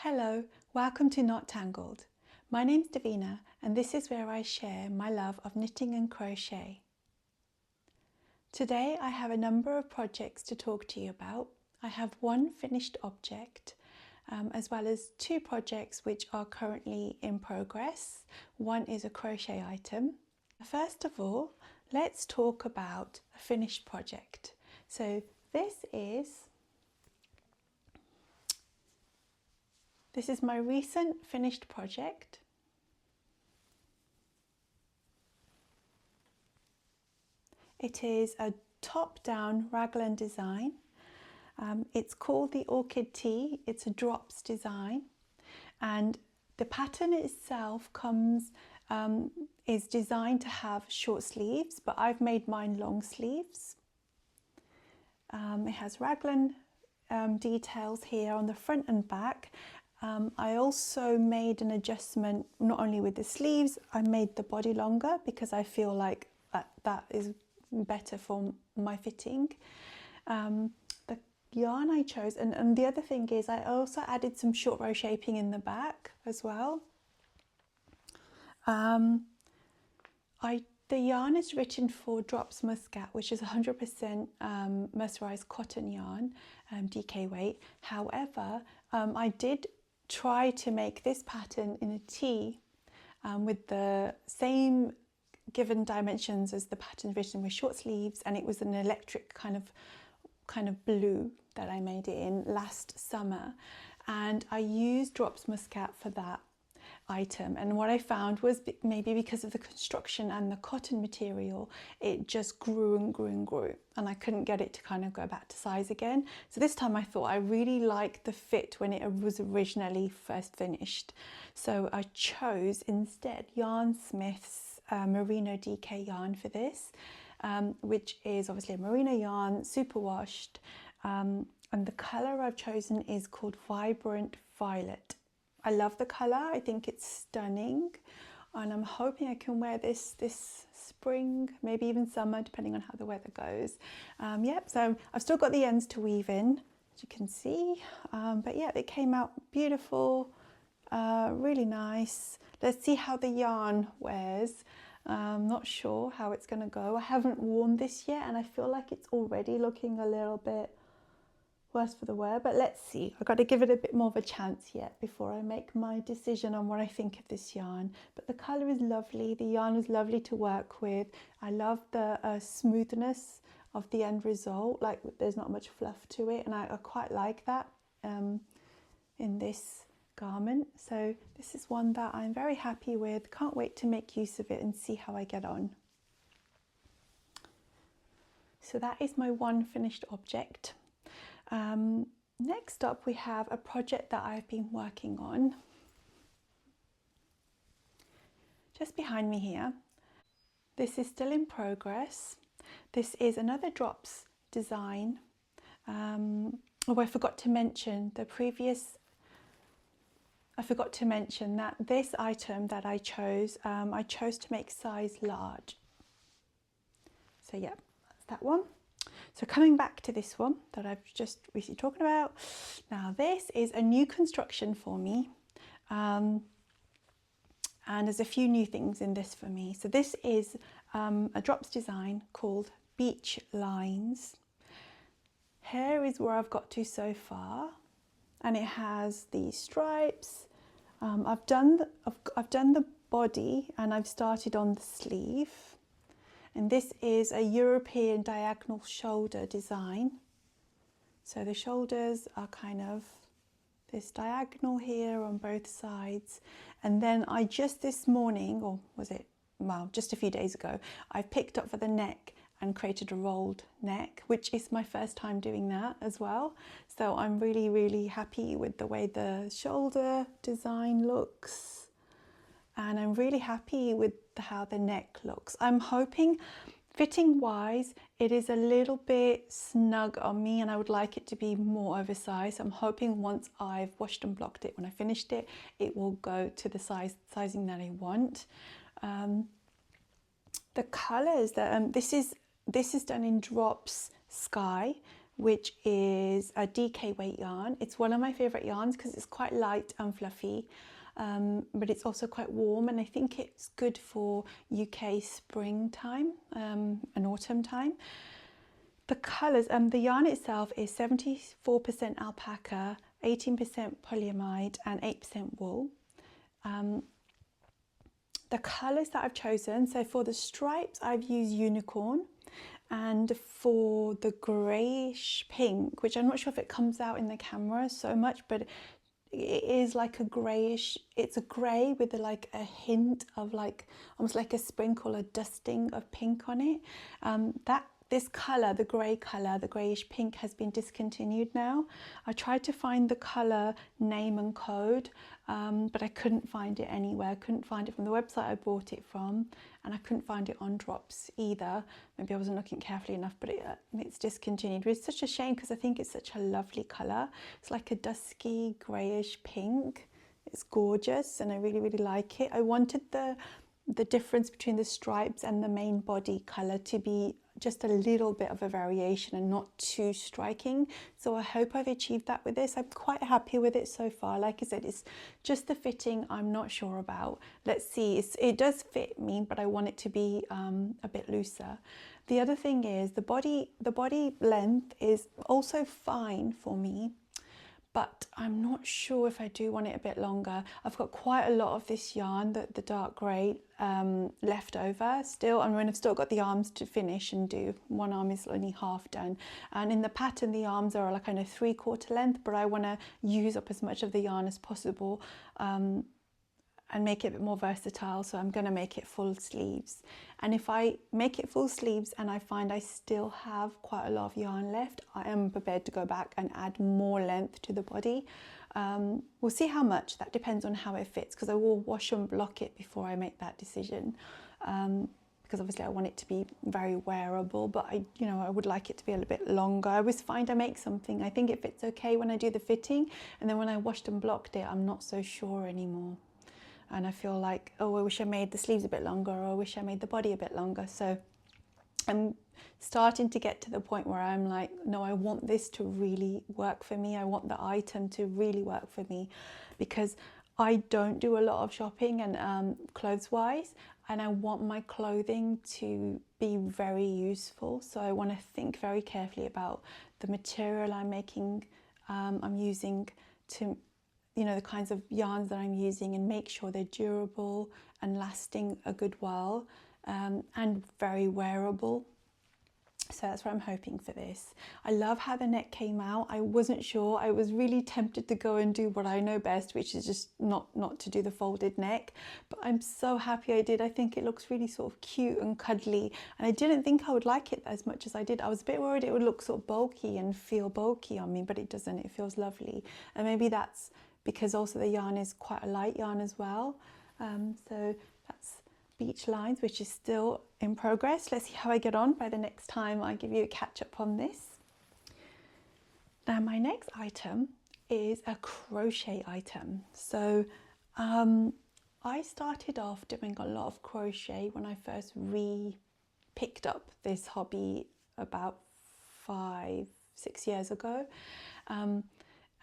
Hello, welcome to Not Tangled. My name's Davina and this is where I share my love of knitting and crochet. Today I have a number of projects to talk to you about. I have one finished object as well as two projects which are currently in progress. One is a crochet item. First of all, let's talk about a finished project. So this is my recent finished project. It is a top-down raglan design. It's called the Orchid Tee. It's a drops design, and the pattern itself is designed to have short sleeves, but I've made mine long sleeves. It has raglan details here on the front and back. I also made an adjustment not only with the sleeves, I made the body longer because I feel like that is better for my fitting. The yarn I chose, and the other thing is I also added some short row shaping in the back as well. The yarn is written for Drops Muscat, which is 100% mercerized cotton yarn, DK weight. However, I did try to make this pattern in a tee with the same given dimensions as the pattern written with short sleeves, and it was an electric kind of blue that I made it in last summer, and I used Drops Muscat for that item. And what I found was maybe because of the construction and the cotton material, it just grew and grew and grew, and I couldn't get it to kind of go back to size again. So this time I thought I really liked the fit when it was originally first finished, so I chose instead Yarn Smith's merino DK yarn for this, which is obviously a merino yarn, superwashed, and the colour I've chosen is called Vibrant Violet. I love the colour, I think it's stunning, and I'm hoping I can wear this spring, maybe even summer, depending on how the weather goes. Yep, so I've still got the ends to weave in, as you can see, but yeah, it came out beautiful, really nice. Let's see how the yarn wears. I'm not sure how it's going to go. I haven't worn this yet, and I feel like it's already looking a little bit worse for the wear, but let's see. I've got to give it a bit more of a chance yet before I make my decision on what I think of this yarn. But the colour is lovely, the yarn is lovely to work with. I love the smoothness of the end result, like there's not much fluff to it, and I quite like that in this garment. So this is one that I'm very happy with. Can't wait to make use of it and see how I get on. So that is my one finished object. Next up we have a project that I've been working on just behind me here. This is still in progress. This is another drops design. I forgot to mention that this item that I chose to make size large. So yeah, that's that one. So coming back to this one that I've just recently talked about, now this is a new construction for me, and there's a few new things in this for me. So this is a drops design called Beach Lines. Here is where I've got to so far, and it has these stripes. I've done the body, and I've started on the sleeve. And this is a European diagonal shoulder design. So the shoulders are kind of this diagonal here on both sides. And then I just this morning, or was it, well, just a few days ago, I picked up for the neck and created a rolled neck, which is my first time doing that as well. So I'm really, really happy with the way the shoulder design looks. And I'm really happy with how the neck looks. I'm hoping, fitting wise, it is a little bit snug on me, and I would like it to be more oversized. I'm hoping once I've washed and blocked it, when I finished it, it will go to the sizing that I want. The colors that this is done in Drops Sky, which is a DK weight yarn. It's one of my favorite yarns because it's quite light and fluffy, but it's also quite warm, and I think it's good for UK springtime and autumn time. The colours, the yarn itself is 74% alpaca, 18% polyamide and 8% wool. The colours that I've chosen, so for the stripes I've used unicorn, and for the greyish pink, which I'm not sure if it comes out in the camera so much, but it is like a greyish, it's a grey with like a hint of like almost like a sprinkle, a dusting of pink on it. This colour, the grey colour, the greyish pink, has been discontinued now. I tried to find the colour name and code, but I couldn't find it anywhere. I couldn't find it from the website I bought it from, and I couldn't find it on Drops either. Maybe I wasn't looking carefully enough, but it's discontinued. It's such a shame because I think it's such a lovely colour. It's like a dusky greyish pink. It's gorgeous and I really, really like it. I wanted the difference between the stripes and the main body colour to be just a little bit of a variation and not too striking. So I hope I've achieved that with this. I'm quite happy with it so far. Like I said, it's just the fitting I'm not sure about. Let's see, it does fit me, but I want it to be a bit looser. The other thing is the body length is also fine for me, but I'm not sure if I do want it a bit longer. I've got quite a lot of this yarn, the dark grey, left over still. I mean, I've still got the arms to finish and do. One arm is only half done. And in the pattern, the arms are like kind of 3/4 length, but I want to use up as much of the yarn as possible and make it a bit more versatile. So I'm going to make it full sleeves. And if I make it full sleeves and I find I still have quite a lot of yarn left, I am prepared to go back and add more length to the body. We'll see how much. That depends on how it fits, because I will wash and block it before I make that decision. Because obviously I want it to be very wearable, but I would like it to be a little bit longer. I always find I make something, I think it fits okay when I do the fitting, and then when I washed and blocked it, I'm not so sure anymore. And I feel like, oh, I wish I made the sleeves a bit longer, or I wish I made the body a bit longer. So I'm starting to get to the point where I'm like, no, I want this to really work for me. I want the item to really work for me, because I don't do a lot of shopping and clothes wise, and I want my clothing to be very useful. So I want to think very carefully about the material I'm making, I'm using, to the kinds of yarns that I'm using, and make sure they're durable and lasting a good while, and very wearable. So that's what I'm hoping for this. I love how the neck came out. I wasn't sure. I was really tempted to go and do what I know best, which is just not to do the folded neck. But I'm so happy I did. I think it looks really sort of cute and cuddly. And I didn't think I would like it as much as I did. I was a bit worried it would look sort of bulky and feel bulky on me, but it doesn't. It feels lovely. And maybe that's because also the yarn is quite a light yarn as well. So that's Beach Lines, which is still in progress. Let's see how I get on by the next time I give you a catch up on this. Now my next item is a crochet item. So I started off doing a lot of crochet when I first picked up this hobby about 5-6 years ago.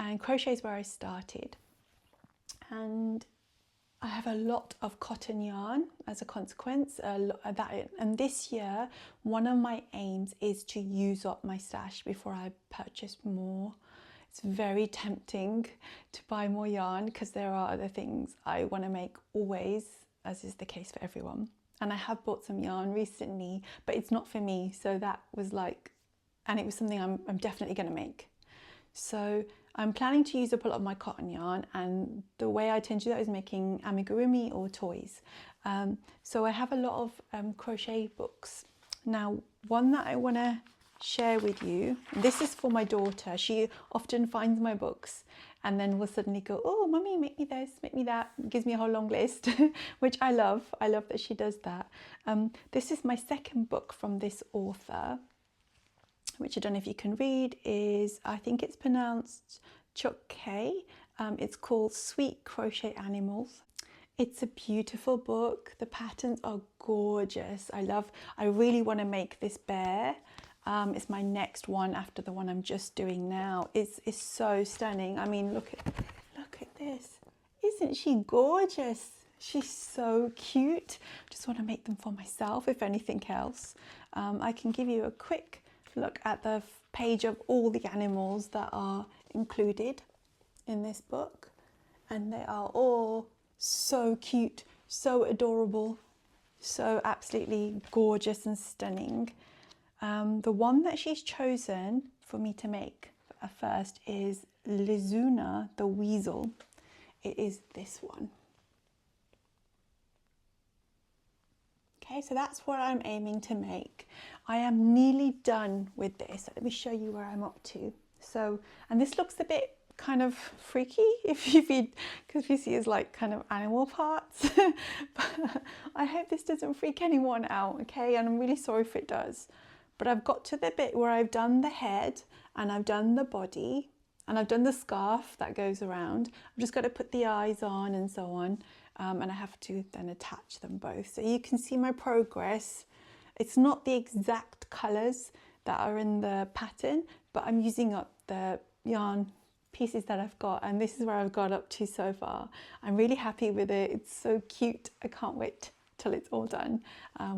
And crochet is where I started. And I have a lot of cotton yarn as a consequence. And this year, one of my aims is to use up my stash before I purchase more. It's very tempting to buy more yarn because there are other things I want to make always, as is the case for everyone. And I have bought some yarn recently, but it's not for me. So that was like, and it was something I'm definitely going to make. So I'm planning to use up a lot of my cotton yarn, and the way I tend to do that is making amigurumi or toys. So I have a lot of crochet books. Now, one that I want to share with you, this is for my daughter. She often finds my books and then will suddenly go, oh, mummy, make me this, make me that. Gives me a whole long list, which I love. I love that she does that. This is my second book from this author, which I don't know if you can read, I think it's pronounced Chokke. It's called Sweet Crochet Animals. It's a beautiful book. The patterns are gorgeous. I really want to make this bear. It's my next one after the one I'm just doing now. It's so stunning. I mean, look at this. Isn't she gorgeous? She's so cute. Just want to make them for myself, if anything else. I can give you a quick look at the page of all the animals that are included in this book, and they are all so cute, so adorable, so absolutely gorgeous and stunning. The one that she's chosen for me to make first is Lizuna the weasel. It is this one. Okay, so that's what I'm aiming to make. I am nearly done with this. Let me show you where I'm up to. So, and this looks a bit kind of freaky if you because you see it's like kind of animal parts. But I hope this doesn't freak anyone out, okay? And I'm really sorry if it does. But I've got to the bit where I've done the head and I've done the body and I've done the scarf that goes around. I've just got to put the eyes on and so on. And I have to then attach them both. So you can see my progress. It's not the exact colours that are in the pattern, but I'm using up the yarn pieces that I've got, and this is where I've got up to so far. I'm really happy with it. It's so cute. I can't wait till it's all done,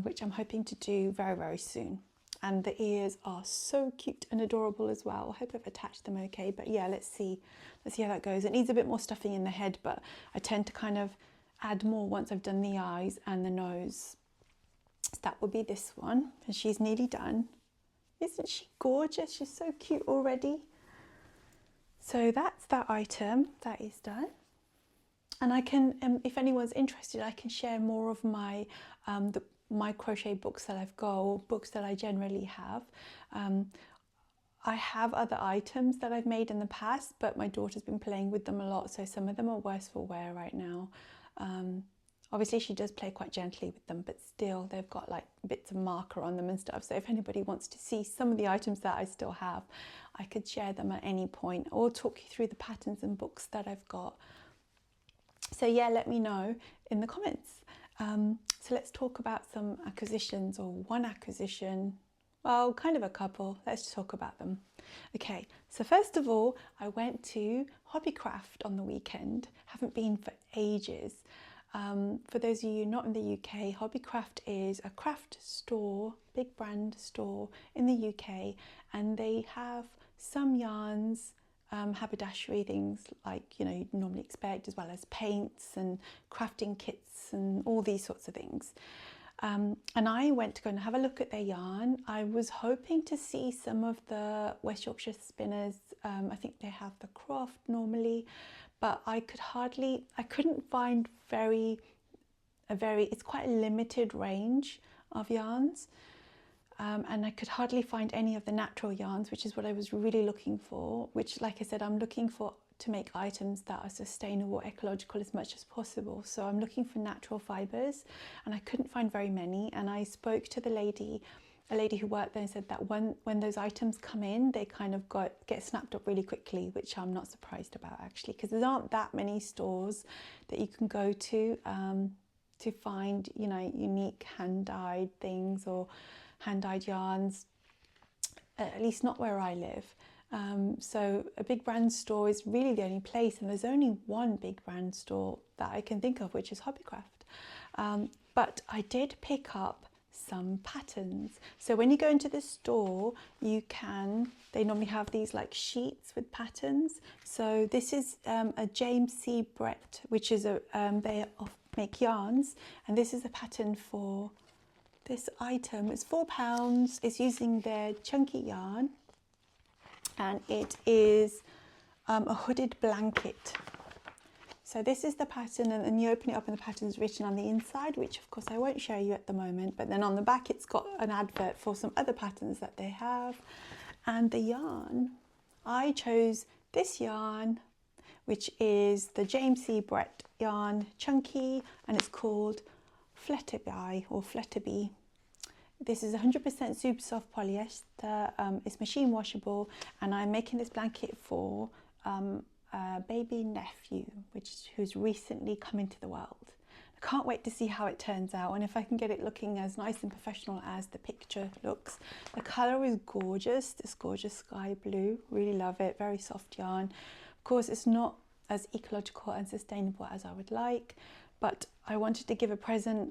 which I'm hoping to do very, very soon. And the ears are so cute and adorable as well. I hope I've attached them okay, but yeah, let's see how that goes. It needs a bit more stuffing in the head, but I tend to kind of add more once I've done the eyes and the nose. So that will be this one, and she's nearly done. Isn't she gorgeous? She's so cute already. So that's that item, that is done. And I can, if anyone's interested, I can share more of my my crochet books that I've got, or books that I generally have. I have other items that I've made in the past, but my daughter's been playing with them a lot, so some of them are worse for wear right now. Obviously she does play quite gently with them, but still they've got like bits of marker on them and stuff. So if anybody wants to see some of the items that I still have, I could share them at any point or talk you through the patterns and books that I've got. So yeah, let me know in the comments. So let's talk about some acquisitions, or one acquisition. Well, kind of a couple. Let's talk about them. Okay, so first of all, I went to Hobbycraft on the weekend. Haven't been for ages. For those of you not in the UK, Hobbycraft is a craft store, big brand store in the UK, and they have some yarns, haberdashery, things like, you know, you'd normally expect, as well as paints and crafting kits and all these sorts of things. And I went to go and have a look at their yarn. I was hoping to see some of the West Yorkshire spinners. I think they have the Croft normally, but I couldn't find it's quite a limited range of yarns. And I could hardly find any of the natural yarns, which is what I was really looking for, which, like I said, I'm looking for to make items that are sustainable, ecological as much as possible. So I'm looking for natural fibres, and I couldn't find very many. And I spoke to a lady who worked there, and said that when those items come in, they kind of get snapped up really quickly, which I'm not surprised about actually, because there aren't that many stores that you can go to find, you know, unique hand-dyed things or hand-dyed yarns, at least not where I live. So a big brand store is really the only place, and there's only one big brand store that I can think of, which is Hobbycraft. But I did pick up some patterns. So when you go into the store, they normally have these like sheets with patterns. So this is a James C. Brett, which is they make yarns, and this is a pattern for this item. It's £4. It's using their chunky yarn, and it is a hooded blanket. So this is the pattern, and then you open it up and the pattern is written on the inside, which of course I won't show you at the moment, but then on the back it's got an advert for some other patterns that they have. And the yarn, I chose this yarn, which is the James C. Brett yarn chunky, and it's called Flutterby or Flutterby. This is 100% super soft polyester. It's machine washable, and I'm making this blanket for a baby nephew, who's recently come into the world. I I can't wait to see how it turns out and if I can get it looking as nice and professional as the picture looks. The colour is gorgeous, this gorgeous sky blue, really love it, very soft yarn. Of course it's not as ecological and sustainable as I would like, but I wanted to give a present,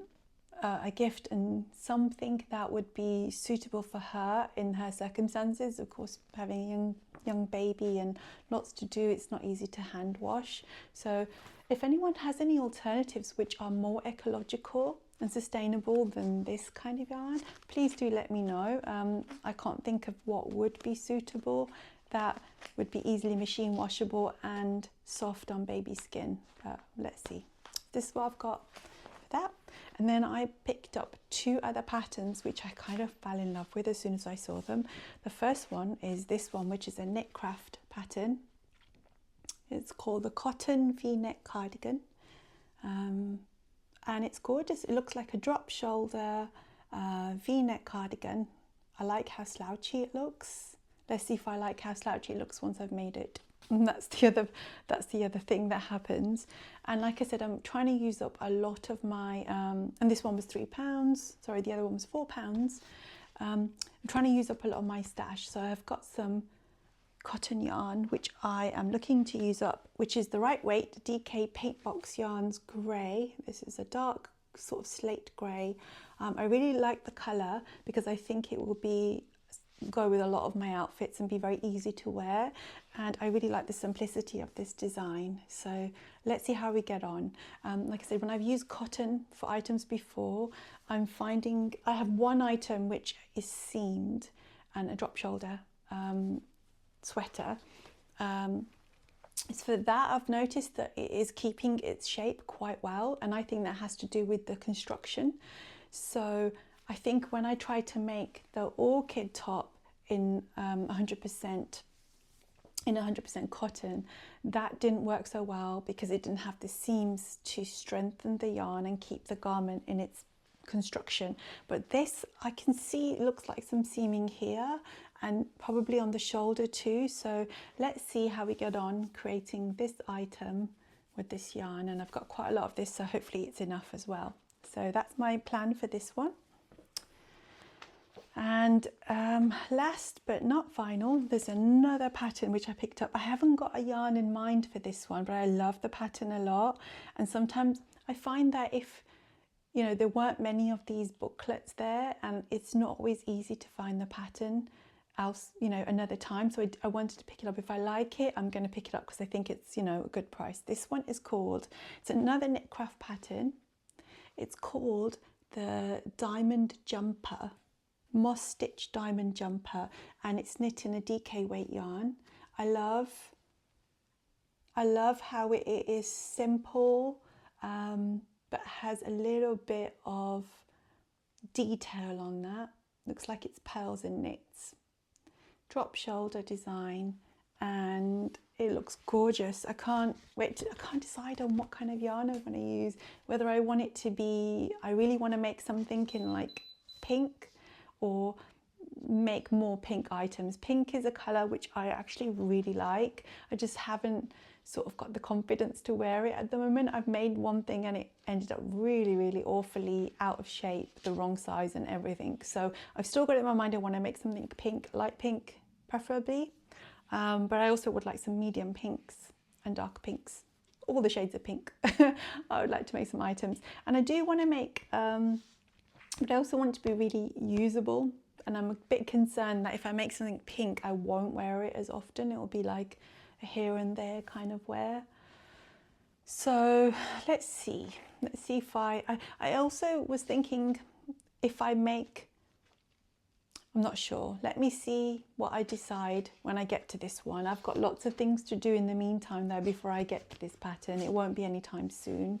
a gift, and something that would be suitable for her in her circumstances. Of course, having a young baby and lots to do, it's not easy to hand wash. So if anyone has any alternatives which are more ecological and sustainable than this kind of yarn, please do let me know. I can't think of what would be suitable that would be easily machine washable and soft on baby skin, but let's see. This is what I've got for that. And then I picked up two other patterns which I kind of fell in love with as soon as I saw them. The first one is this one, which is a knit craft pattern. It's called the Cotton V-neck cardigan, and it's gorgeous. It looks like a drop shoulder V-neck cardigan. I like how slouchy it looks. Let's see if I like how slouchy it looks once I've made it. And that's the other thing that happens. And like I said, I'm trying to use up a lot of my and this one was £3, sorry, the other one was £4. I'm trying to use up a lot of my stash, so I've got some cotton yarn which I am looking to use up, which is the right weight DK Paint Box Yarns grey. This is a dark sort of slate grey. I really like the colour because I think it will go with a lot of my outfits and be very easy to wear, and I really like the simplicity of this design. So let's see how we get on. Like I said, when I've used cotton for items before, I'm finding I have one item which is seamed and a drop shoulder sweater. It's for that I've noticed that it is keeping its shape quite well, and I think that has to do with the construction. So I think when I tried to make the orchid top in 100% cotton, that didn't work so well because it didn't have the seams to strengthen the yarn and keep the garment in its construction. But this, I can see it looks like some seaming here and probably on the shoulder too. So let's see how we get on creating this item with this yarn, and I've got quite a lot of this, so hopefully it's enough as well. So that's my plan for this one. And last but not final, there's another pattern which I picked up. I haven't got a yarn in mind for this one, but I love the pattern a lot. And sometimes I find that if, you know, there weren't many of these booklets there, and it's not always easy to find the pattern else, you know, another time. So I wanted to pick it up. If I like it, I'm going to pick it up because I think it's, you know, a good price. This one is called, it's another knit craft pattern. It's called the Diamond Jumper, Moss Stitch Diamond Jumper, and it's knit in a DK weight yarn. I love how it is simple, but has a little bit of detail on that. Looks like it's pearls and knits. Drop shoulder design, and it looks gorgeous. I can't decide on what kind of yarn I want to use, whether I want it to be, I really want to make something in like pink or make more pink items. Pink is a colour which I actually really like. I just haven't sort of got the confidence to wear it at the moment. I've made one thing and it ended up really, really awfully out of shape, the wrong size and everything. So I've still got it in my mind I want to make something pink, light pink preferably. But I also would like some medium pinks and dark pinks, all the shades of pink. I would like to make some items. And I do want to make, but I also want it to be really usable. And I'm a bit concerned that if I make something pink, I won't wear it as often. It will be like a here and there kind of wear. So let's see if I also was thinking if I make, I'm not sure. Let me see what I decide when I get to this one. I've got lots of things to do in the meantime though before I get to this pattern. It won't be anytime soon.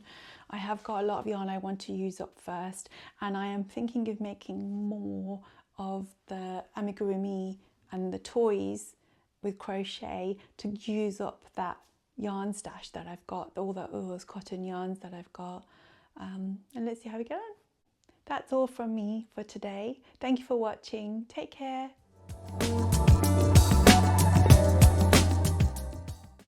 I have got a lot of yarn I want to use up first, and I am thinking of making more of the amigurumi and the toys with crochet to use up that yarn stash that I've got, all those cotton yarns that I've got. And let's see how we get on. That's all from me for today. Thank you for watching. Take care.